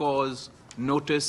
cause notice.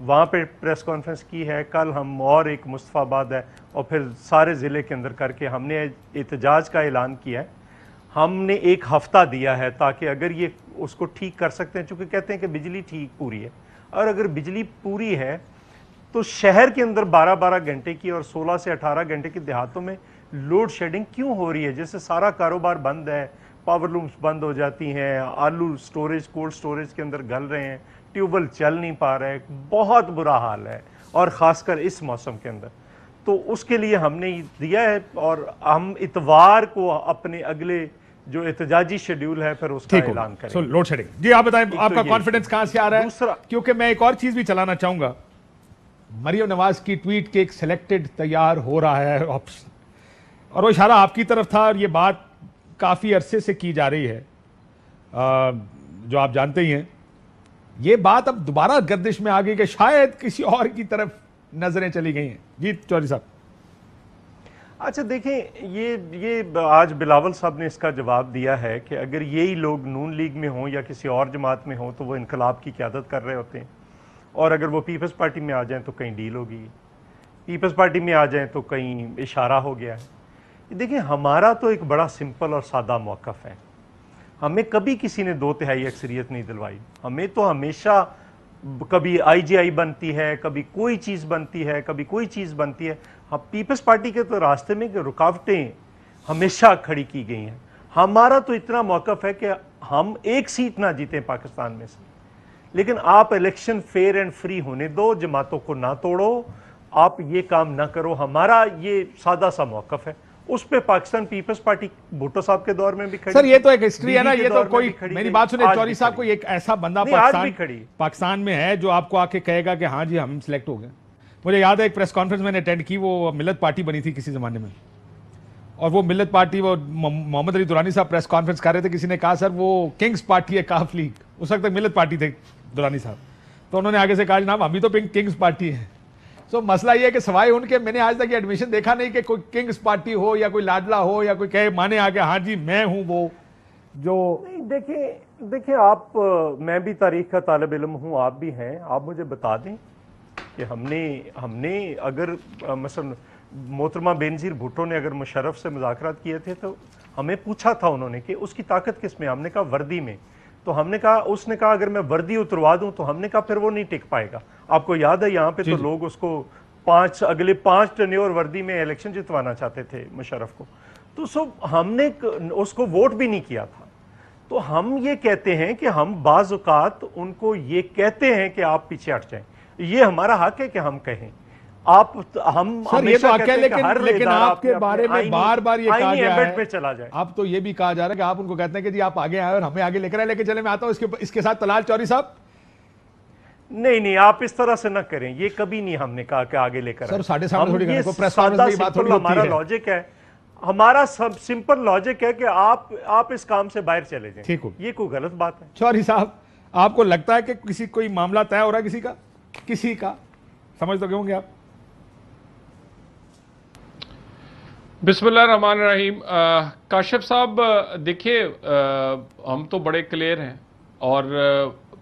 وہاں پہ press conference کی ہے. کل ہم اور ایک مصطفیٰ آباد ہے اور پھر سارے ضلع کے اندر کر کے ہم نے احتجاج کا اعلان کیا ہے. ہم نے ایک ہفتہ دیا ہے تاکہ اگر یہ اس کو ٹھیک کر سکتے ہیں, چونکہ کہتے ہیں کہ بجلی ٹھیک پوری ہے, اور اگر بجلی پوری ہے تو شہر کے اندر 12-12 گھنٹے کی اور 16 سے 18 گھنٹے کی دیہاتوں میں لوڈ شیڈنگ کیوں ہو رہی ہے؟ جیسے سارا کاروبار بند ہے, پاور لومز بند ہو جاتی ہیں, آلو سٹوریج کولڈ سٹوریج کے اندر گل رہے ہیں, ٹیوب ویل چل نہیں پا رہے, بہت برا حال ہے, اور خاص کر اس موسم کے اندر. تو اس کے لیے ہم نے دیا ہے, اور ہم اتوار کو اپنے اگلے جو احتجاجی شیڈیول ہے پھر اس کا اعلان کریں گے. لوڈ شیڈنگ جی آپ بتائیں آپ کا کانفیڈنس کہاں سے آ رہا ہے؟ کیونکہ میں ایک اور چیز بھی چلانا چاہوں گا. مریم نواز کی ٹویٹ کے ایک سلیکٹڈ تیار ہو رہا ہے آپشن, اور وہ اشارہ آپ کی طرف تھا, اور یہ بات کافی عرصے سے کی جا رہی ہے جو آپ جانتے ہی ہیں. یہ بات اب دوبارہ گردش میں آ گئی کہ شاید کسی اور کی طرف نظریں چلی گئی ہیں. جی چودھری صاحب. اچھا دیکھیں, یہ آج بلاول صاحب نے اس کا جواب دیا ہے کہ اگر یہی لوگ نون لیگ میں ہوں یا کسی اور جماعت میں ہوں تو وہ انقلاب کی قیادت کر رہے ہوتے ہیں, اور اگر وہ پیپلز پارٹی میں آ جائیں تو کہیں ڈیل ہوگی, پیپلز پارٹی میں آ جائیں تو کہیں اشارہ ہو گیا ہے. دیکھیں ہمارا تو ایک بڑا سمپل اور سادہ موقف ہے. ہمیں کبھی کسی نے 2/3 اکثریت نہیں دلوائی. ہمیں تو ہمیشہ کبھی IGI بنتی ہے, کبھی کوئی چیز بنتی ہے, کبھی کوئی چیز بنتی ہے. ہم پیپلز پارٹی کے تو راستے میں رکاوٹیں ہمیشہ کھڑی کی گئی ہیں. ہمارا تو اتنا موقف ہے کہ ہم ایک سیٹ نہ جیتیں پاکستان میں سے, لیکن آپ الیکشن فیئر اینڈ فری ہونے دو, جماعتوں کو نہ توڑو, آپ یہ کام نہ کرو. ہمارا یہ سادہ سا موقف ہے. اس پہ پاکستان پیپلز پارٹی بھٹو صاحب کے دور میں بھی کھڑی. سر یہ تو ایک ہسٹری ہے نا, یہ تو کوئی میری بات سنیں چودھری صاحب, کوئی ایک ایسا بندہ پاکستان میں ہے جو آپ کو آ کے کہے گا کہ ہاں جی ہم سلیکٹ ہو گئے. مجھے یاد ہے ایک پریس کانفرنس میں نے اٹینڈ کی, وہ ملت پارٹی بنی تھی کسی زمانے میں, اور وہ ملت پارٹی, وہ محمد علی دورانی صاحب پریس کانفرنس کر رہے تھے, کسی نے کہا سر وہ کنگز پارٹی ہے کاف لیگ, اس وقت تک ملت پارٹی تھے دورانی صاحب, تو انہوں نے آگے سے کہا جناب ابھی تو کنگز پارٹی ہے. سو مسئلہ یہ ہے کہ سوائے ان کے میں نے آج تک یہ ایڈمیشن دیکھا نہیں کہ کوئی کنگز پارٹی ہو یا کوئی لاڈلا ہو یا کوئی کہے مانے آگے ہاں جی میں ہوں وہ جو. دیکھیں آپ, میں بھی تاریخ کا طالب علم ہوں, آپ بھی ہیں, آپ مجھے بتا دیں کہ ہم نے اگر مثلا محترمہ بینظیر بھٹو نے اگر مشرف سے مذاکرات کیے تھے تو ہمیں پوچھا تھا انہوں نے کہ اس کی طاقت کس میں, ہم نے کہا وردی میں. تو ہم نے کہا, اس نے کہا اگر میں وردی اتروا دوں تو ہم نے کہا پھر وہ نہیں ٹک پائے گا. آپ کو یاد ہے یہاں پہ تو لوگ اس کو اگلے 5 ٹینیور وردی میں الیکشن جتوانا چاہتے تھے مشرف کو, تو ہم نے اس کو ووٹ بھی نہیں کیا تھا. تو ہم یہ کہتے ہیں کہ ہم بعض اوقات ان کو یہ کہتے ہیں کہ آپ پیچھے ہٹ جائیں, یہ ہمارا حق ہے کہ ہم کہیں. ہم ہمیشہ کہتے ہیں کہ لیکن آپ کے بارے میں بار بار یہ کہا گیا ہے, اب تو یہ بھی کہا جا رہا ہے کہ آپ ان کو کہتے ہیں کہ جی آپ آگے آئے اور ہمیں آگے لے کر آئے. لیکن چلے میں آتا ہوں اس کے ساتھ طلال چودھری صاحب. نہیں آپ اس طرح سے نہ کریں, یہ کبھی نہیں ہم نے کہا کہ آگے لے کر آئے. ہمارا لاجک ہے, ہمارا سمپل لاجک ہے کہ آپ اس کام سے باہر چلے جائیں. یہ کوئی غلط بات ہے. چودھری صاحب آپ کو لگتا ہے کہ کوئی معاملہ طے ہو رہا ہے کسی کا سمجھ تو گے آپ؟ بسم اللہ الرحمن الرحیم. کاشف صاحب دیکھیے, ہم تو بڑے کلیئر ہیں, اور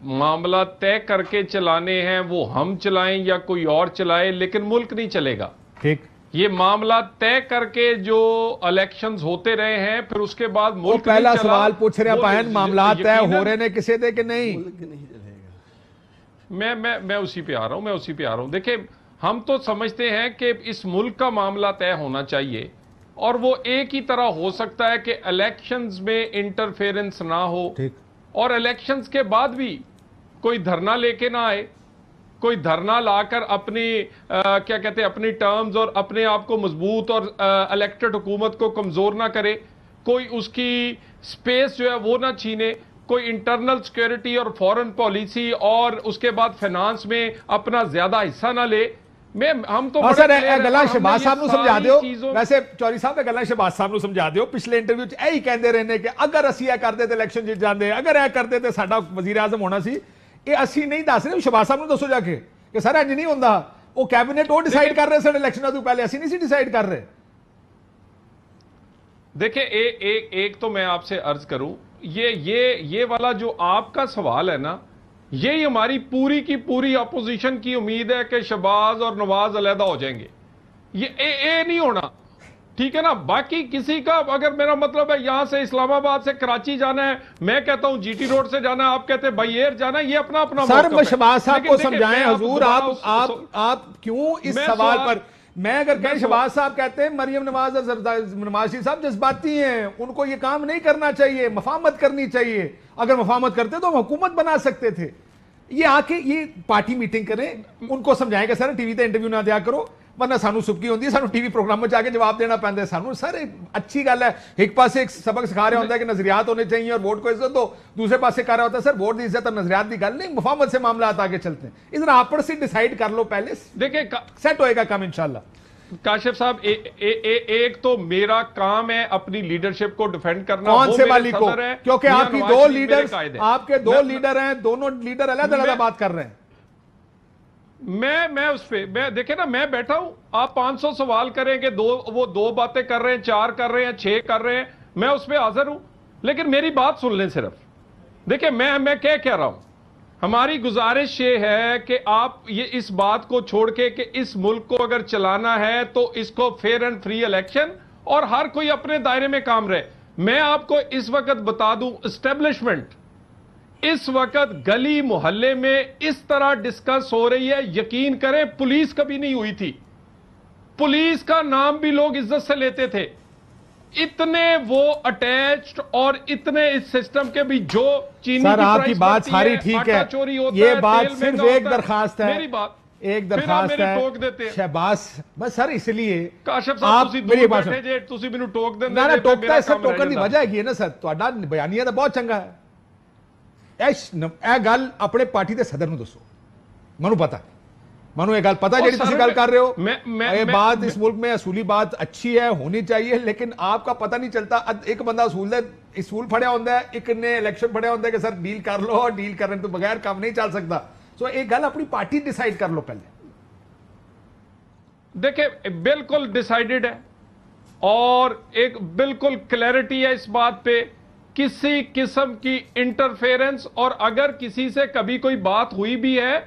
معاملہ طے کر کے چلانے ہیں, وہ ہم چلائیں یا کوئی اور چلائے, لیکن ملک نہیں چلے گا. ٹھیک, یہ معاملہ طے کر کے جو الیکشنز ہوتے رہے ہیں پھر اس کے بعد ملک نہیں چلا. پہلا سوال پوچھ رہے ہیں پہن, معاملات طے ہو رہے ہیں کسے دے کہ نہیں؟ میں اسی پہ آ رہا ہوں. دیکھیں ہم تو سمجھتے ہیں کہ اس ملک کا معاملہ طے ہونا چاہیے, اور وہ ایک ہی طرح ہو سکتا ہے کہ الیکشنز میں انٹرفیرنس نہ ہو, اور الیکشنز کے بعد بھی کوئی دھرنا لے کے نہ آئے, کوئی دھرنا لا کر اپنی کیا کہتے ہیں اپنی ٹرمز اور اپنے آپ کو مضبوط اور الیکٹڈ حکومت کو کمزور نہ کرے, کوئی اس کی سپیس جو ہے وہ نہ چھینے, کوئی انٹرنل سیکیورٹی اور فورن پالیسی اور اس کے بعد فائنانس میں اپنا زیادہ حصہ نہ لے. ہم تو گلا شہباز صاحب نو سمجھا دیو, ویسے چودھری صاحب گلا شہباز صاحب نو سمجھا دیو, پچھلے انٹرویو چ یہی کہندے رہنے کہ اگر اسی کر دے تے الیکشن جیت جاندے, اگر اے کردے تے ساڈا وزیر اعظم ہونا سی. یہ اسی نہیں دس رہے, شہباز صاحب نو دسو جا کے کہ سر انج نہیں ہوندا, وہ کیبنٹ وہ ڈیسائیڈ کر رہے سن الیکشناں تو پہلے, اسی نہیں سی ڈیسائیڈ کر رہے. دیکھیں ایک تو میں آپ سے عرض کروں, یہ والا جو آپ کا سوال ہے نا, یہی ہماری پوری کی پوری اپوزیشن کی امید ہے کہ شہباز اور نواز علیحدہ ہو جائیں گے. یہ نہیں ہونا, ٹھیک ہے نا. باقی کسی کا اگر میرا مطلب ہے یہاں سے اسلام آباد سے کراچی جانا ہے, میں کہتا ہوں جی ٹی روڈ سے جانا ہے, آپ کہتے ہیں بائی ایئر جانا ہے, یہ اپنا اپنا سر شہباز صاحب کو سمجھائیں حضور, آپ کیوں اس سوال پر, میں اگر کہیں شہباز صاحب کہتے ہیں مریم نواز اور نواز شریف صاحب جذباتی ہیں, ان کو یہ کام نہیں کرنا چاہیے, مفاہمت کرنی چاہیے. اگر مفاہمت کرتے تو ہم حکومت بنا سکتے تھے. یہ آ کے یہ پارٹی میٹنگ کریں, ان کو سمجھائیں کہ سر ٹی وی تے انٹرویو نہ دیا کرو, ورنہ سانو سبکی ہوندی ہے, سانو ٹی وی پروگرام میں جا کے جواب دینا پیندا ہے. سانو سر اچھی گل ہے, ایک پاسے ایک سبق سکھا رہا ہوتا ہے کہ نظریات ہونے چاہیے اور ووٹ کو عزت دو, دوسرے پاسے کہہ رہا ہوتا ہے سر ووٹ دی عزت اور نظریات دی گل نہیں, مفاہمت سے معاملات آگے چلتے ہیں. اس طرح آپس سے ڈیسائیڈ کر لو پہلے, دیکھیں سیٹ ہوئے گا کام انشاءاللہ. کاشف صاحب ایک تو میرا کام ہے اپنی لیڈرشپ کو ڈیفینڈ کرنا. کون سے والی کو؟ کیونکہ آپ کی دو لیڈر, آپ کے دو لیڈر ہیں, دونوں لیڈر علیحدہ علیحدہ بات کر رہے ہیں. میں اس پہ دیکھیں نا, میں بیٹھا ہوں, آپ 500 سوال کریں کہ وہ 2 باتیں کر رہے ہیں, 4 کر رہے ہیں, 6 کر رہے ہیں, میں اس پہ حاضر ہوں, لیکن میری بات سن لیں صرف. دیکھیں میں کہہ رہا ہوں, ہماری گزارش یہ ہے کہ آپ یہ اس بات کو چھوڑ کے کہ اس ملک کو اگر چلانا ہے تو اس کو فیئر اینڈ فری الیکشن اور ہر کوئی اپنے دائرے میں کام رہے. میں آپ کو اس وقت بتا دوں, اسٹیبلشمنٹ اس وقت گلی محلے میں اس طرح ڈسکس ہو رہی ہے, یقین کریں پولیس کبھی نہیں ہوئی تھی. پولیس کا نام بھی لوگ عزت سے لیتے تھے, اتنے وہ اٹیچڈ اور اتنے اس سسٹم کے بھی جو چینی سر آپ کی بات ساری ٹھیک ہے, یہ بات صرف ایک درخواست ہے, میری بات ایک درخواست ہے شہباز بس سر, اس لیے کاشف صاحب میری بات تسی مینوں ٹوک دیں نا ٹوکتا ہے سر, ٹوکن دی وجہ ہے نا سر, تہاڈا بیانیہ تو بہت چنگا ہے. اے گل اپنے پارٹی دے صدر نو دسو, منو پتہ ہے, منو یہ گل پتہ ہے جیڑی تسی گل کر رہے ہو, یہ بات اس ملک میں اصولی بات اچھی ہے, ہونی چاہیے, لیکن آپ کا پتہ نہیں چلتا. ایک بندہ اصول پھڑیا ہوتا ہے, ایک نے الیکشن پھڑیا ہوتا ہے کہ سر ڈیل کر لو, اور ڈیل کرنے تو بغیر کام نہیں چل سکتا. سو ایک گل اپنی پارٹی ڈیسائیڈ کر لو پہلے. دیکھیں بالکل ڈیسائیڈڈ ہے اور ایک بالکل کلیئرٹی ہے اس بات پہ, کسی قسم کی انٹرفیرنس, اور اگر کسی سے کبھی کوئی بات ہوئی بھی ہے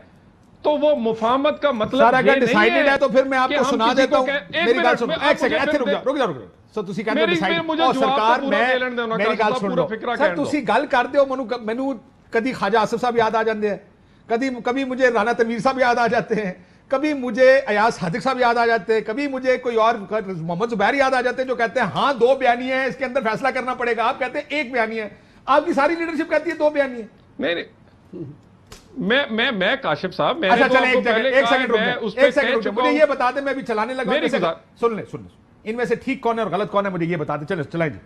تو وہ مفاہمت کا مطلب سر اگر ڈیسائیڈڈ ہے تو پھر میں آپ کو سنا دیتا ہوں, میری گل سنو, ایک سیکنڈ ایتھے رک جاؤ. سو تسی کہندے ہو ڈیسائیڈ, اور سرکار میری گل سن لو سر, تسی گل کردے ہو, مینوں کدی خواجہ آصف صاحب یاد آ جاندے ہیں, کبھی مجھے رانا تنویر صاحب یاد آ جاتے ہیں, کبھی مجھے ایاز صادق صاحب یاد آ جاتے ہیں, کبھی مجھے کوئی اور محمد زبیر یاد آ جاتے ہیں جو کہتے ہیں ہاں 2 بیانیے ہیں, اس کے اندر فیصلہ کرنا پڑے گا. آپ کہتے ہیں 1 بیانیہ ہے, آپ کی ساری لیڈرشپ کہتی ہے 2 بیانیے. میں کاشف صاحب, میں اچھا چلیں ایک سیکنڈ مجھے یہ بتا دیں, میں بھی چلانے لگا, سن لیں ان میں سے ٹھیک کون ہے اور غلط کون ہے, مجھے یہ بتا دیں. چلیں چلائیں جی.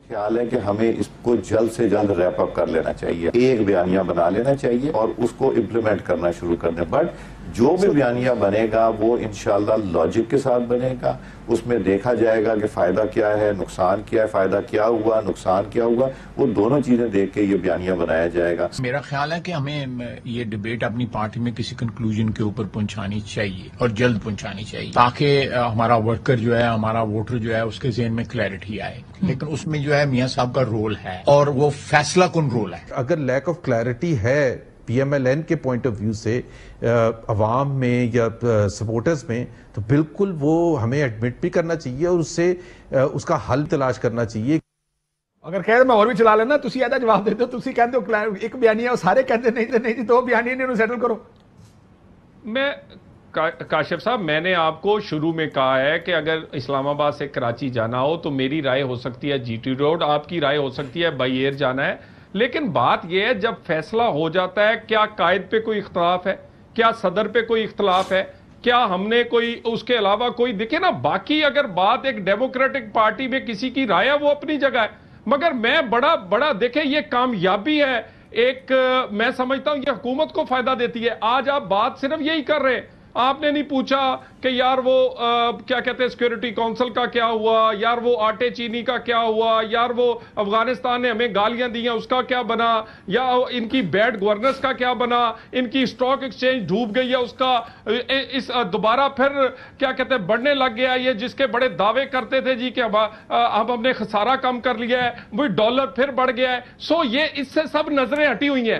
خیال ہے کہ ہمیں اس کو جلد سے جلد ریپ اپ کر لینا چاہیے, ایک بیانیہ بنا لینا چاہیے اور اس کو امپلیمنٹ کرنا شروع کر دیں. بٹ جو بھی بیانیہ بنے گا وہ انشاءاللہ لاجک کے ساتھ بنے گا, اس میں دیکھا جائے گا کہ فائدہ کیا ہے, نقصان کیا ہے, فائدہ کیا ہوا, نقصان کیا ہوا, وہ دونوں چیزیں دیکھ کے یہ بیانیہ بنایا جائے گا. میرا خیال ہے کہ ہمیں یہ ڈیبیٹ اپنی پارٹی میں کسی کنکلوژن کے اوپر پہنچانی چاہیے اور جلد پہنچانی چاہیے, تاکہ ہمارا ورکر جو ہے, ہمارا ووٹر جو ہے, اس کے ذہن میں کلیئرٹی آئے. لیکن اس میں جو ہے میاں صاحب کا رول ہے اور وہ فیصلہ کن رول ہے. اگر لیک آف کلیئرٹی ہے پی ایم ایل این کے پوائنٹ آف ویو سے عوام میں یا سپورٹرز میں, تو بالکل وہ ہمیں ایڈمٹ بھی کرنا چاہیے اور اس کا حل تلاش کرنا چاہیے. اگر کہہ رہے میں اور بھی چلا لینا, تسی ایدا جواب دیتے ہو, تسی کہتے ہو ایک بیانیہ, سارے کہتے نہیں جی 2 بیانیے نے انہوں سیٹل کرو. میں کاشف صاحب, میں نے آپ کو شروع میں کہا ہے کہ اگر اسلام آباد سے کراچی جانا ہو تو میری رائے ہو سکتی ہے جی ٹی روڈ, آپ کی رائے ہو سکتی ہے بائی ایئر جانا ہے. لیکن بات یہ ہے جب فیصلہ ہو جاتا ہے, کیا قائد پہ کوئی اختلاف ہے, کیا صدر پہ کوئی اختلاف ہے, کیا ہم نے کوئی اس کے علاوہ کوئی, دیکھیں نا باقی اگر بات ایک ڈیموکریٹک پارٹی میں کسی کی رائے ہے وہ اپنی جگہ ہے, مگر میں بڑا دیکھیں یہ کامیابی ہے ایک, میں سمجھتا ہوں یہ حکومت کو فائدہ دیتی ہے. آج آپ بات صرف یہی کر رہے ہیں, آپ نے نہیں پوچھا کہ یار وہ کیا کہتے ہیں سیکیورٹی کونسل کا کیا ہوا, یار وہ آٹے چینی کا کیا ہوا, یار وہ افغانستان نے ہمیں گالیاں دی ہیں اس کا کیا بنا, یا ان کی بیڈ گورننس کا کیا بنا, ان کی سٹاک ایکسچینج ڈوب گئی ہے اس کا, اس دوبارہ پھر کیا کہتے ہیں بڑھنے لگ گیا یہ, جس کے بڑے دعوے کرتے تھے جی کہ ہم نے خسارہ کم کر لیا ہے, وہی ڈالر پھر بڑھ گیا ہے. سو یہ اس سے سب نظریں ہٹی ہوئی ہیں.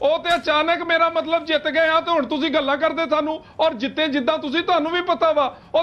ਉਹ ਤੇ ਅਚਾਨਕ ਮੇਰਾ ਮਤਲਬ ਜਿੱਤ ਗਏ ਆ ਤੇ ਹੁਣ ਤੁਸੀਂ ਗੱਲਾਂ ਕਰਦੇ ਸਾਨੂੰ, ਔਰ ਜਿੱਤੇ ਜਿੱਦਾਂ ਤੁਸੀਂ ਤੁਹਾਨੂੰ ਵੀ ਪਤਾ ਵਾ। ਉਹ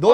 2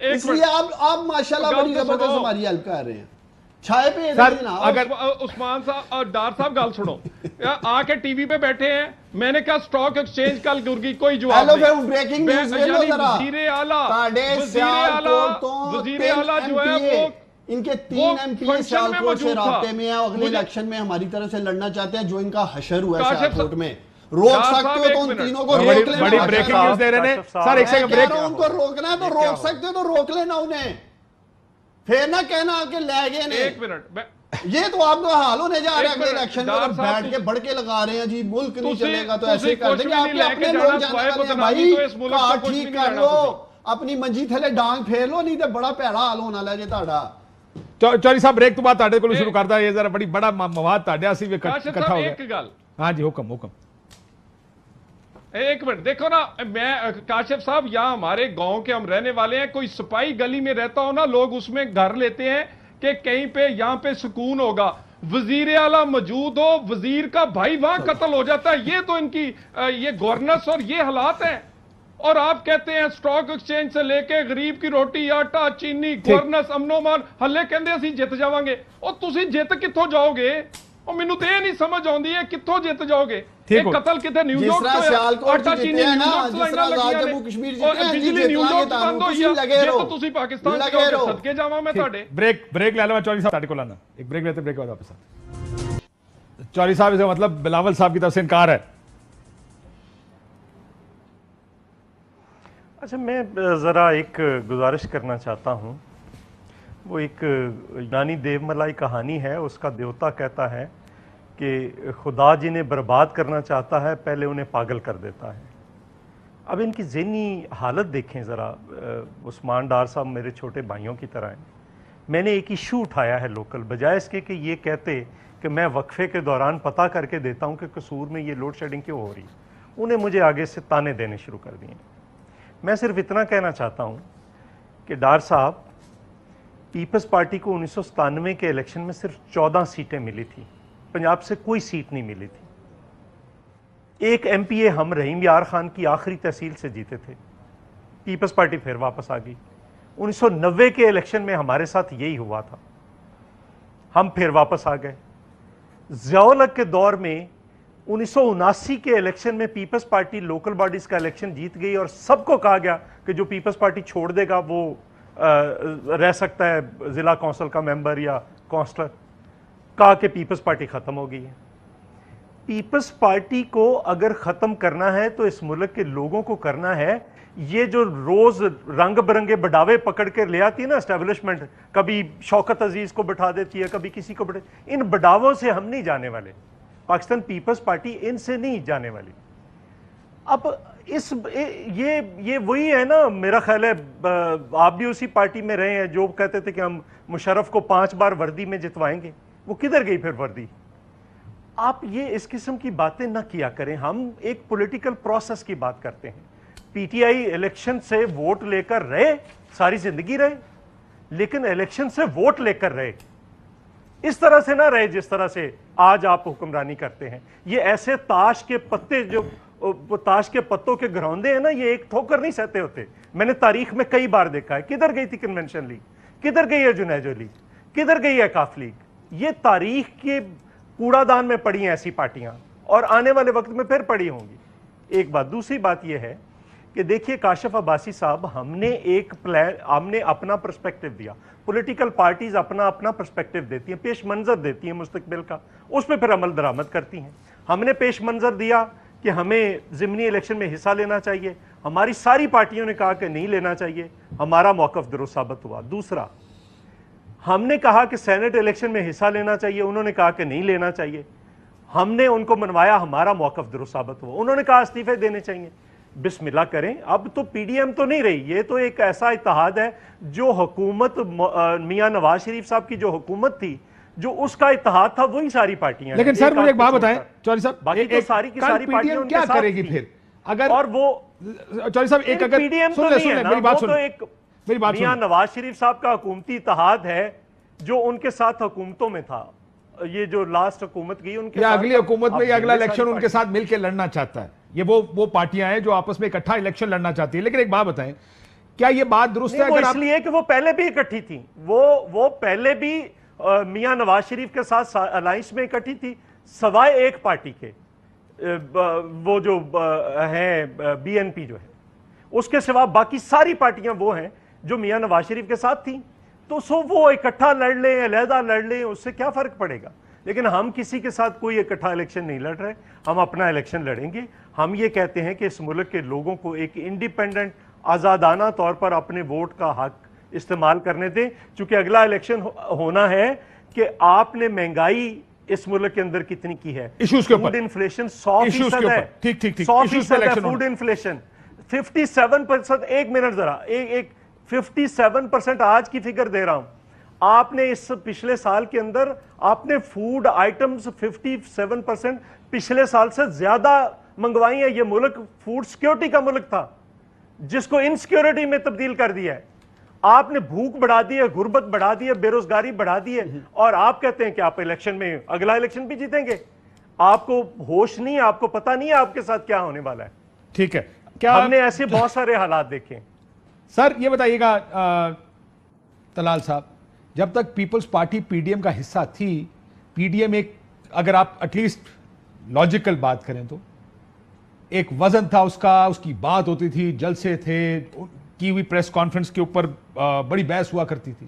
اس لیے آپ ماشاءاللہ بڑی زبردست ہماری ہیلپ کر رہے ہیں. چھائے پہ اگر عثمان صاحب اور ڈار صاحب گل سنو, آ کے ٹی وی پہ بیٹھے ہیں, میں نے کہا سٹاک ایکسچینج کل گرگی کوئی جواب نہیں. بریکنگ نیوز لے لو ذرا. وزیر اعلیٰ جو ہے وہ ان کے 3 MP سیالکوٹ سے رابطے میں ہیں, اگلے الیکشن میں ہماری طرف سے لڑنا چاہتے ہیں, جو ان کا حشر ہوا ہے سیالکوٹ میں. روک سکتے ہو تو ان تینوں کو روک لینا. بڑی بریکنگ نیوز دے رہے ہیں سر, ایک سیکنڈ بریک. ان کو روکنا ہے تو روک سکتے ہو تو روک لینا انہیں, پھر نہ کہنا کہ لے گئے نے. ایک منٹ, یہ تو آپ کا حال ہونے جا رہا ہے اگلے الیکشن میں, بیٹھ کے بڑکے لگا رہے ہیں جی ملک نہیں چلے گا تو ایسے کر دیں گے. آپ کے اپنے لوگ جانے والے ہیں بھائی, کہا ٹھیک کر لو, اپنی منجی تھلے ڈانگ پھیر لو, نہیں تو بڑا پیڑا حال ہونا لے جے تہاڈا. چوری صاحب بریک تو بعد تہاڈے کولوں شروع کردا, یہ ذرا بڑی بڑا مواد تہاڈے اسی وچ اکٹھا ہو گیا. ہاں جی حکم. ایک منٹ دیکھو نا, میں کاشف صاحب یہاں ہمارے گاؤں کے ہم رہنے والے ہیں, کوئی سپاہی گلی میں رہتا ہو نا, لوگ اس میں گھر لیتے ہیں کہ کہیں پہ یہاں پہ سکون ہوگا. وزیر اعلیٰ موجود ہو, وزیر کا بھائی وہاں قتل ہو جاتا ہے. یہ تو ان کی یہ گورننس اور یہ حالات ہیں. اور آپ کہتے ہیں سٹاک ایکسچینج سے لے کے غریب کی روٹی, آٹا, چینی, گورننس, امن و امان, ہلے کہندے اسی جت جاواں گے. اور تسی جت کتھوں جاؤ گے؟ اور مینوں تے نہیں سمجھ آندی ہے کتھوں جت جاؤ گے. ایک قتل کتے نیو یارک سے آٹا چینی نیو یارک سے لگیاں نے, اور بجلی نیو یارک سے بند ہوئی ہے. یہ تو تسی پاکستان کے صدقے جاواں میں تہاڈے. بریک لے لو, چوری صاحب تہاڈے کول آنا, ایک بریک لیتے, بریک کے بعد واپس آتے. چوری صاحب اس کا مطلب بلاول صاحب کی طرف سے انکار ہے. اچھا, میں ذرا ایک گزارش کرنا چاہتا ہوں. وہ ایک یونانی دیو ملائی کہانی ہے, اس کا دیوتا کہتا ہے کہ خدا جنہیں برباد کرنا چاہتا ہے پہلے انہیں پاگل کر دیتا ہے. اب ان کی ذہنی حالت دیکھیں ذرا. عثمان ڈار صاحب میرے چھوٹے بھائیوں کی طرح ہیں. میں نے ایک ایشو اٹھایا ہے لوکل, بجائے اس کے کہ یہ کہتے کہ میں وقفے کے دوران پتہ کر کے دیتا ہوں کہ قصور میں یہ لوڈ شیڈنگ کیوں ہو رہی, انہیں مجھے آگے سے تانے دینے شروع کر دیے. میں صرف اتنا کہنا چاہتا ہوں کہ ڈار صاحب, پیپلز پارٹی کو 1997 کے الیکشن میں صرف 14 سیٹیں ملی تھی, پنجاب سے کوئی سیٹ نہیں ملی تھی. ایک MP ہم رحیم یار خان کی آخری تحصیل سے جیتے تھے. پیپلز پارٹی پھر واپس آ گئی. 1990 کے الیکشن میں ہمارے ساتھ یہی ہوا تھا, ہم پھر واپس آ گئے. ضیاء الحق کے دور میں 1979 کے الیکشن میں پیپلز پارٹی لوکل باڈیز کا الیکشن جیت گئی, اور سب کو کہا گیا کہ جو پیپلز پارٹی چھوڑ دے گا وہ رہ سکتا ہے ضلع کونسل کا ممبر یا کونسلر. کہا کہ پیپلز پارٹی ختم ہو گئی ہے. پیپلز پارٹی کو اگر ختم کرنا ہے تو اس ملک کے لوگوں کو کرنا ہے. یہ جو روز رنگ برنگے بڑھاوے پکڑ کے لے آتی ہے نا اسٹیبلشمنٹ, کبھی شوکت عزیز کو بٹھا دیتی ہے, کبھی کسی کو ان بڑھاووں سے ہم نہیں جانے والے. پاکستان پیپلز پارٹی ان سے نہیں جانے والی. اب یہ وہی ہے نا, میرا خیال ہے آپ بھی اسی پارٹی میں رہے ہیں جو کہتے تھے کہ ہم مشرف کو 5 بار وردی میں جتوائیں گے. وہ کدھر گئی پھر وردی؟ آپ یہ اس قسم کی باتیں نہ کیا کریں. ہم ایک پولیٹیکل پروسیس کی بات کرتے ہیں. PTI الیکشن سے ووٹ لے کر رہے, ساری زندگی رہے, لیکن الیکشن سے ووٹ لے کر رہے. اس طرح سے نہ رہے جس طرح سے آج آپ حکمرانی کرتے ہیں. یہ ایسے تاش کے پتے, جو تاش کے پتوں کے گھروندے ہیں نا, یہ ایک ٹھوکر نہیں سہتے ہوتے. میں نے تاریخ میں کئی بار دیکھا ہے. کدھر گئی تھی کنونشن لیگ, کدھر گئی ہے جنیجو لیگ, کدھر گئی ہے کاف لیگ. یہ تاریخ کے کوڑا دان میں پڑی ہیں ایسی پارٹیاں, اور آنے والے وقت میں پھر پڑی ہوں گی. ایک بات. دوسری بات یہ ہے کہ دیکھیے کاشف عباسی صاحب, ہم نے ایک پلان, ہم نے اپنا پرسپیکٹو دیا. پولیٹیکل پارٹیز اپنا پرسپیکٹو دیتی ہیں, پیش منظر دیتی ہیں مستقبل کا, اس پہ پھر عمل درآمد کرتی ہیں. ہم نے پیش منظر دیا کہ ہمیں ضمنی الیکشن میں حصہ لینا چاہیے. ہماری ساری پارٹیوں نے کہا کہ نہیں لینا چاہیے. ہمارا موقف درست ثابت ہوا. دوسرا, ہم نے کہا کہ سینٹ الیکشن میں حصہ لینا چاہیے, انہوں نے کہا کہ نہیں لینا چاہیے. ہم نے ان کو منوایا, ہمارا موقف درست ثابت ہوا. انہوں نے کہا استعفے دینے چاہیے. بسم اللہ کریں. اب تو PDM تو نہیں رہی, یہ تو ایک ایسا اتحاد ہے جو حکومت میاں نواز شریف صاحب کی جو حکومت تھی, جو اس کا اتحاد تھا, وہی ساری پارٹیاں. لیکن سر مجھے ایک بات بتائیں چوری صاحب, باقی تو ساری کی ساری پارٹیاں کیا کرے گی پھر اگر, اور وہ چوری صاحب ایک اگر PDM تو نہیں ہے نا, وہ تو ایک میاں نواز شریف صاحب کا حکومتی اتحاد ہے جو ان کے ساتھ حکومتوں میں تھا. یہ جو لاسٹ حکومت گئی ان کے یا اگلی حکومت میں یا اگلا الیکشن ان کے ساتھ مل کے لڑنا چاہتا ہے, یہ وہ پارٹیاں ہیں جو آپس میں اکٹھا الیکشن لڑنا چاہتی ہے. لیکن ایک بات بتائیں کیا یہ بات درست ہے؟ وہ اس لیے کہ وہ پہلے بھی اکٹھی تھی، وہ پہلے بھی میاں نواز شریف کے ساتھ الائنس میں اکٹھی تھی، سوائے ایک پارٹی کے، وہ جو ہیں بی این پی جو ہے، اس کے سوا باقی ساری پارٹیاں وہ ہیں جو میاں نواز شریف کے ساتھ تھیں. تو وہ اکٹھا لڑ لیں علیحدہ لڑ لیں، اس سے کیا فرق پڑے گا؟ لیکن ہم کسی کے ساتھ کوئی اکٹھا الیکشن نہیں لڑ رہے، ہم اپنا الیکشن لڑیں گے. ہم یہ کہتے ہیں کہ اس ملک کے لوگوں کو ایک انڈیپینڈنٹ آزادانہ طور پر اپنے ووٹ کا حق استعمال کرنے دیں، چونکہ اگلا الیکشن ہونا ہے کہ آپ نے مہنگائی اس ملک کے اندر کتنی کی ہے، فوڈ انفلیشن 100% ہے، 100% ہے فوڈ انفلیشن، 57%. ایک منٹ ذرا، ایک 57% آج کی فگر دے رہا ہوں. آپ نے اس پچھلے سال کے اندر آپ نے فوڈ آئٹمز 57% پچھلے سال سے زیادہ منگوائی ہیں. یہ ملک فوڈ سیکیورٹی کا ملک تھا جس کو انسیکیورٹی میں تبدیل کر دیا ہے. آپ نے بھوک بڑھا دی ہے، غربت بڑھا دی ہے، بے روزگاری بڑھا دی ہے، اور آپ کہتے ہیں کہ آپ الیکشن میں اگلا الیکشن بھی جیتیں گے. آپ کو ہوش نہیں ہے، آپ کو پتہ نہیں ہے آپ کے ساتھ کیا ہونے والا ہے. ٹھیک ہے، ہم نے ایسے بہت سارے حالات دیکھے. سر یہ بتائیے گا طلال صاحب، جب تک Peoples Party P D M کا حصہ تھی، پی ڈی ایم ایک، اگر آپ ایٹ لیسٹ لاجیکل بات کریں تو ایک وزن تھا اس کا، اس کی بات ہوتی تھی، جلسے تھے، کی ہوئی پریس کانفرنس کے اوپر بڑی بحث ہوا کرتی تھی.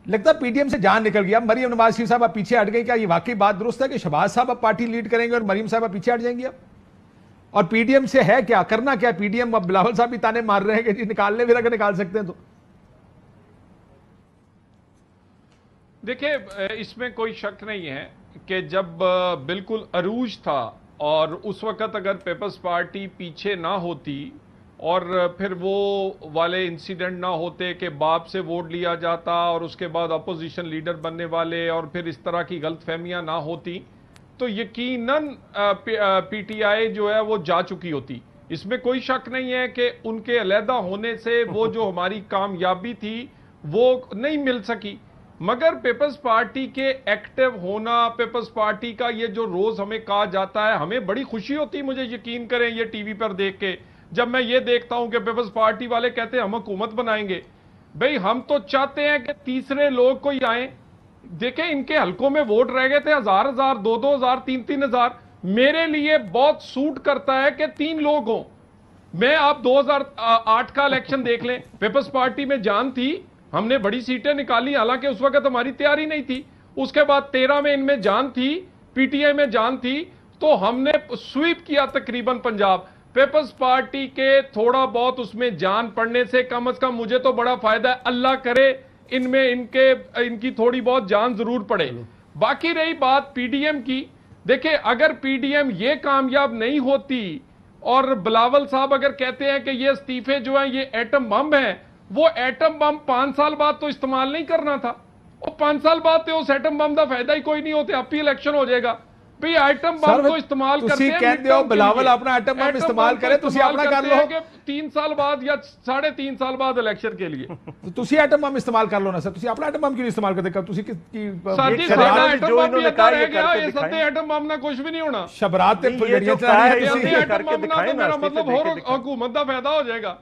لگتا ہے پی ڈی ایم سے جان نکل گیا. مریم نواز شریف صاحب آپ پیچھے ہٹ گئی. کیا یہ واقعی بات درست ہے کہ شہباز صاحب اب پارٹی لیڈ کریں گے اور مریم صاحب پیچھے ہٹ جائیں گی اب؟ اور پی ڈی ایم سے ہے کیا کرنا کیا؟ پی ڈی ایم اب بلاول صاحب بھی تانے مار رہے ہیں کہ جی نکال لیں، پھر اگر نکال سکتے ہیں تو. دیکھیں اس میں کوئی شک نہیں ہے کہ جب بالکل عروج تھا اور اس وقت اگر پیپلز پارٹی پیچھے نہ ہوتی اور پھر وہ والے انسیڈنٹ نہ ہوتے کہ باپ سے ووٹ لیا جاتا اور اس کے بعد اپوزیشن لیڈر بننے والے، اور پھر اس طرح کی غلط فہمیاں نہ ہوتی، تو یقیناً پی ٹی آئی جو ہے وہ جا چکی ہوتی. اس میں کوئی شک نہیں ہے کہ ان کے علیحدہ ہونے سے وہ جو ہماری کامیابی تھی وہ نہیں مل سکی. مگر پیپلز پارٹی کے ایکٹیو ہونا، پیپلز پارٹی کا یہ جو روز ہمیں کہا جاتا ہے، ہمیں بڑی خوشی ہوتی، مجھے یقین کریں یہ ٹی وی پر دیکھ کے، جب میں یہ دیکھتا ہوں کہ پیپلز پارٹی والے کہتے ہیں ہم حکومت بنائیں گے. بھئی ہم تو چاہتے ہیں کہ تیسرے لوگ کوئی آئیں. دیکھیں ان کے حلقوں میں ووٹ رہ گئے تھے 1000 2000 3000. میرے لیے بہت سوٹ کرتا ہے کہ 3 لوگ ہوں. میں آپ 2008 کا الیکشن دیکھ لیں، پیپلز پارٹی میں جان تھی، ہم نے بڑی سیٹیں نکالی، حالانکہ اس وقت ہماری تیاری نہیں تھی. اس کے بعد 13 میں ان میں جان تھی، پی ٹی آئی میں جان تھی، تو ہم نے سویپ کیا تقریباً پنجاب. پیپلز پارٹی کے تھوڑا بہت اس میں جان پڑنے سے کم از کم مجھے تو بڑا فائدہ ہے. اللہ کرے ان میں ان کی تھوڑی بہت جان ضرور پڑے. باقی رہی بات پی ڈی ایم کی، دیکھیں اگر پی ڈی ایم یہ کامیاب نہیں ہوتی اور بلاول صاحب اگر کہتے ہیں کہ یہ استعفے جو ہیں یہ ایٹم بم ہیں، وہ ایٹم بم 5 سال بعد تو استعمال نہیں کرنا تھا. اور 5 سال بعد تو اس ایٹم بم کا فائدہ ہی کوئی نہیں ہوتے، اب بھی الیکشن ہو جائے گا. بھئی ایٹم بم تو استعمال کرتے ہیں، تسی کہتے ہو بلاول اپنا ایٹم بم استعمال کرے، تسی اپنا کر لو 3 سال بعد یا 3.5 سال بعد الیکشن کے لیے. تسی ایٹم بم استعمال کر لو نا سر، تسی اپنا ایٹم بم کیوں نہیں استعمال کرتے؟ تسی کی ساتھی سارا ایٹم بم بھی اندر رہ گیا، یہ ساتھے ایٹم بم نہ کچھ بھی نہیں ہونا. شبرات تے پھلڑیاں چلانی ہے، تسی ایٹم بم نہ تو میرا مطلب حکومت کا فائدہ ہو جائے گا.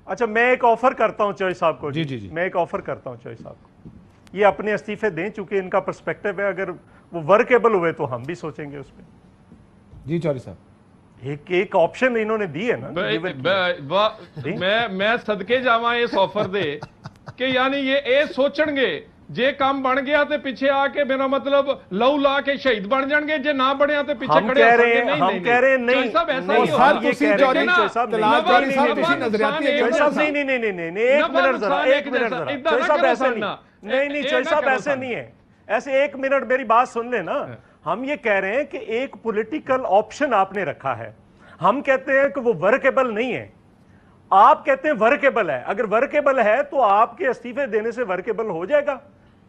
اچھا میں ایک آفر کرتا ہوں چوئی صاحب کو. جی میں ایک آفر کرتا ہوں چوئی صاحب کو، یہ اپنے استعفے دیں چونکہ ان کا پرسپیکٹو ہے، اگر وہ ورکیبل ہوئے تو ہم بھی سوچیں گے اس پہ. جی چوری صاحب ایک آپشن انہوں نے دی ہے نا. میں صدقے جاواں اس آفر دے کہ یعنی یہ سوچن گے جے کام بن گیا تے پیچھے آ کے میرا مطلب لو لا کے شہید بن جان گے، جے نہ بنیا تے پیچھے کھڑے ہو سکتے. نہیں ہم کہہ رہے ہیں نہیں صاحب ایسا نہیں ہوتا. نہیں چوئی صاحب ایسے نہیں ہے. ایسے 1 منٹ میری بات سن لیں نا. ہم یہ کہہ رہے ہیں کہ ایک پولیٹیکل آپشن آپ نے رکھا ہے، ہم کہتے ہیں کہ وہ ورکیبل نہیں ہے، آپ کہتے ہیں ورکیبل ہے. اگر ورکیبل ہے تو آپ کے استعفے دینے سے ورکیبل ہو جائے گا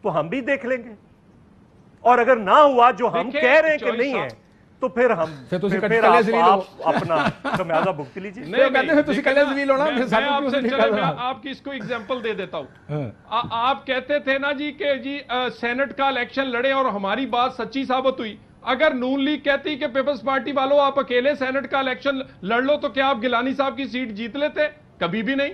تو ہم بھی دیکھ لیں گے، اور اگر نہ ہوا جو ہم کہہ رہے ہیں کہ نہیں ہے تو پھر ہم اپنا خمیازہ بھگت لیجیے. میں آپ کی اس کو ایگزامپل دے دیتا ہوں. آپ کہتے تھے نا جی کہ جی سینٹ کا الیکشن لڑے اور ہماری بات سچی ثابت ہوئی. اگر نون لیگ کہتی کہ پیپلز پارٹی والوں آپ اکیلے سینٹ کا الیکشن لڑ لو تو کیا آپ گیلانی صاحب کی سیٹ جیت لیتے؟ کبھی بھی نہیں.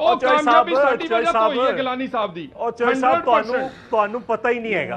ਉਹ ਕਾਮਯਾਬੀ ਸਾਡੀ ਵਜ੍ਹਾ ਤੋਂ ਹੋਈ ਹੈ ਗਿਲਾਨੀ ਸਾਹਿਬ ਦੀ ਔਰ ਚੌਈ ਸਾਹਿਬ ਤੁਹਾਨੂੰ ਪਤਾ ਹੀ ਨਹੀਂ ਹੈਗਾ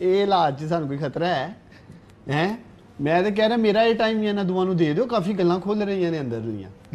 ਇਹ ਲਾਜ ਚ ਸਾਨੂੰ ਕੋਈ ਖਤਰਾ ਹੈ ਮੈਂ ਤਾਂ ਕਹਿ ਰਿਹਾ ਮੇਰਾ ਇਹ ਟਾਈਮ ਇਹਨਾਂ ਦੋਵਾਂ ਨੂੰ ਦੇ ਦਿਓ ਕਾਫੀ ਗੱਲਾਂ ਖੁੱਲ ਰਹੀਆਂ ਨੇ ਅੰਦਰ ਦੀਆਂ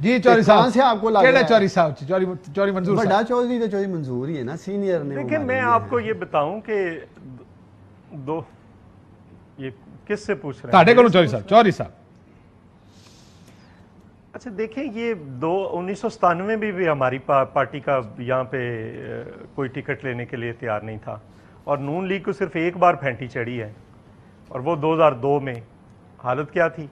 جی چوری صاحب کہاں سے آپ کو لگ رہا ہے چوری صاحب چوری منظور بڑا چودھری تو چوری منظور ہی ہے نا سینئر نے. دیکھیں میں آپ کو یہ بتاؤں کہ دو یہ کس سے پوچھ رہے ہیں چوری صاحب اچھا دیکھیں یہ 1997 میں بھی ہماری پارٹی کا یہاں پہ کوئی ٹکٹ لینے کے لیے تیار نہیں تھا اور نون لیگ کو صرف ایک بار پھینٹی چڑھی ہے اور وہ 2002 میں. حالت کیا تھی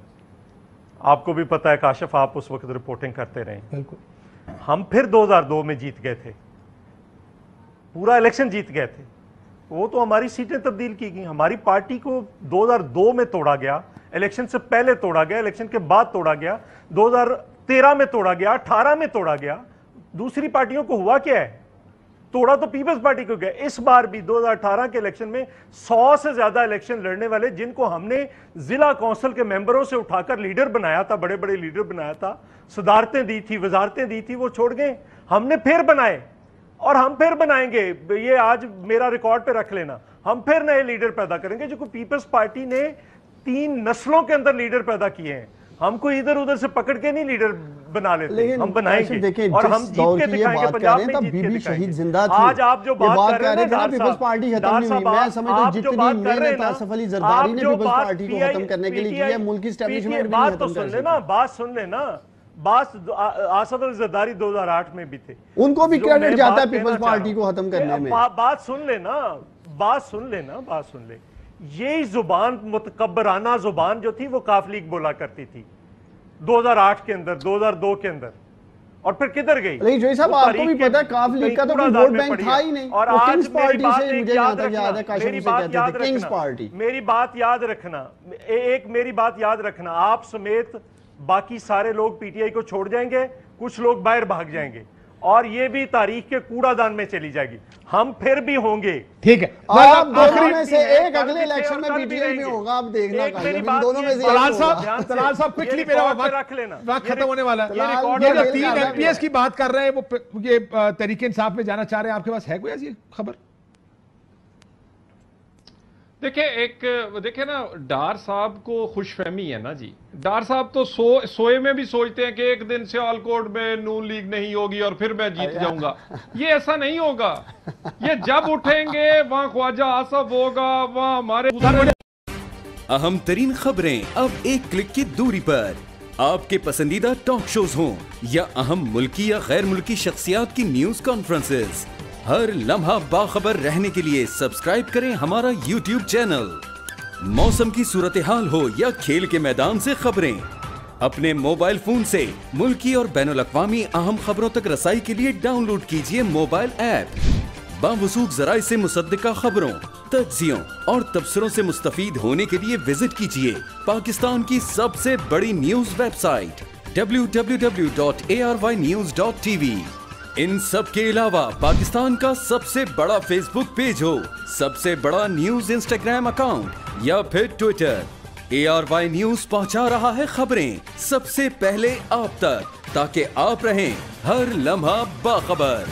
آپ کو بھی پتا ہے کاشف, آپ اس وقت رپورٹنگ کرتے رہے. بالکل. ہم پھر 2002 میں جیت گئے تھے, پورا الیکشن جیت گئے تھے. وہ تو ہماری سیٹیں تبدیل کی گئی. ہماری پارٹی کو 2002 میں توڑا گیا, الیکشن سے پہلے توڑا گیا, الیکشن کے بعد توڑا گیا, 2013 میں توڑا گیا, 18 میں توڑا گیا. دوسری پارٹیوں کو ہوا کیا ہے؟ توڑا تو پیپلز پارٹی کو گیا. اس بار بھی 2018 کے الیکشن میں 100 سے زیادہ الیکشن لڑنے والے جن کو ہم نے ضلع کونسل کے ممبروں سے اٹھا کر لیڈر بنایا تھا, بڑے بڑے لیڈر بنایا تھا, صدارتیں دی تھی, وزارتیں دی تھی, وہ چھوڑ گئے. ہم نے پھر بنائے اور ہم پھر بنائیں گے. یہ آج میرا ریکارڈ پہ رکھ لینا, ہم پھر نئے لیڈر پیدا کریں گے. جو پیپلز پارٹی نے 3 نسلوں کے اندر لیڈر پیدا کیے ہیں. ہم کو ادھر ادھر سے پکڑ کے نہیں لیڈر بنا لیتے, ہم بنائیں گے اور ہم جیت کے دکھائیں گے. پنجاب میں جیت کے دکھائیں گے. آج آپ جو بات کر رہے ہیں ڈار صاحب, آپ جو بات کر رہے ہیں نا, آپ جو بات بات تو سن لینا, بات سن لینا. آصف علی زرداری 2008 میں بھی تھے, ان کو بھی کریڈٹ جاتا ہے پیپلز پارٹی کو ختم کرنے میں. بات سن لینا, بات سن لینا, بات سن لے. یہی زبان, متکبرانہ زبان جو تھی وہ کاف لیگ بولا کرتی تھی 2008 کے اندر, 2002 کے اندر, اور پھر کدھر گئی؟ نہیں جوئی صاحب آپ کو بھی پتا ہے کاف لیگ کا تو کوئی ووٹ بینک تھا ہی نہیں. اور کنگز پارٹی سے مجھے یاد ہے کاشف میری سے بات کہتے یاد تھے کنگز پارٹی. میری بات یاد رکھنا, ایک میری بات یاد رکھنا, آپ سمیت باقی سارے لوگ پی ٹی آئی کو چھوڑ جائیں گے, کچھ لوگ باہر بھاگ جائیں گے اور یہ بھی تاریخ کے کوڑا دان میں چلی جائے گی. ہم پھر بھی ہوں گے. ٹھیک ہے, آپ دونوں میں سے ایک اگلے الیکشن میں پی ٹی آئی میں ہوگا, آپ دیکھنا. دونوں میں سے طلال صاحب کوئکلی, میرا وقت ختم ہونے والا ہے. یہ جو 3 ایم پی ایس کی بات کر رہے ہیں وہ یہ تحریک انصاف میں جانا چاہ رہے ہیں, آپ کے پاس ہے کوئی ایسی خبر؟ دیکھیں نا, ڈار صاحب کو خوش فہمی ہے نا جی. ڈار صاحب تو سوئے میں بھی سوچتے ہیں کہ ایک دن سیالکوٹ میں نون لیگ نہیں ہوگی اور پھر میں جیت جاؤں گا. یہ ایسا نہیں ہوگا. یہ جب اٹھیں گے وہاں خواجہ آصف ہوگا, وہاں ہمارے اہم ترین خبریں اب ایک کلک کی دوری پر. آپ کے پسندیدہ ٹاک شوز ہوں یا اہم ملکی یا غیر ملکی شخصیات کی نیوز کانفرنسز, ہر لمحہ باخبر رہنے کے لیے سبسکرائب کریں ہمارا یوٹیوب چینل. موسم کی صورتحال ہو یا کھیل کے میدان سے خبریں, اپنے موبائل فون سے ملکی اور بین الاقوامی اہم خبروں تک رسائی کے لیے ڈاؤن لوڈ کیجیے موبائل ایپ. باوثوق ذرائع سے مصدقہ خبروں, تجزیوں اور تبصروں سے مستفید ہونے کے لیے وزٹ کیجیے پاکستان کی سب سے بڑی نیوز ویب سائٹ www.arYnews.tv. ان سب کے علاوہ پاکستان کا سب سے بڑا فیس بک پیج ہو, سب سے بڑا نیوز انسٹاگرام اکاؤنٹ یا پھر ٹویٹر, ARY نیوز پہنچا رہا ہے خبریں سب سے پہلے آپ تک, تاکہ آپ رہیں ہر لمحہ باخبر.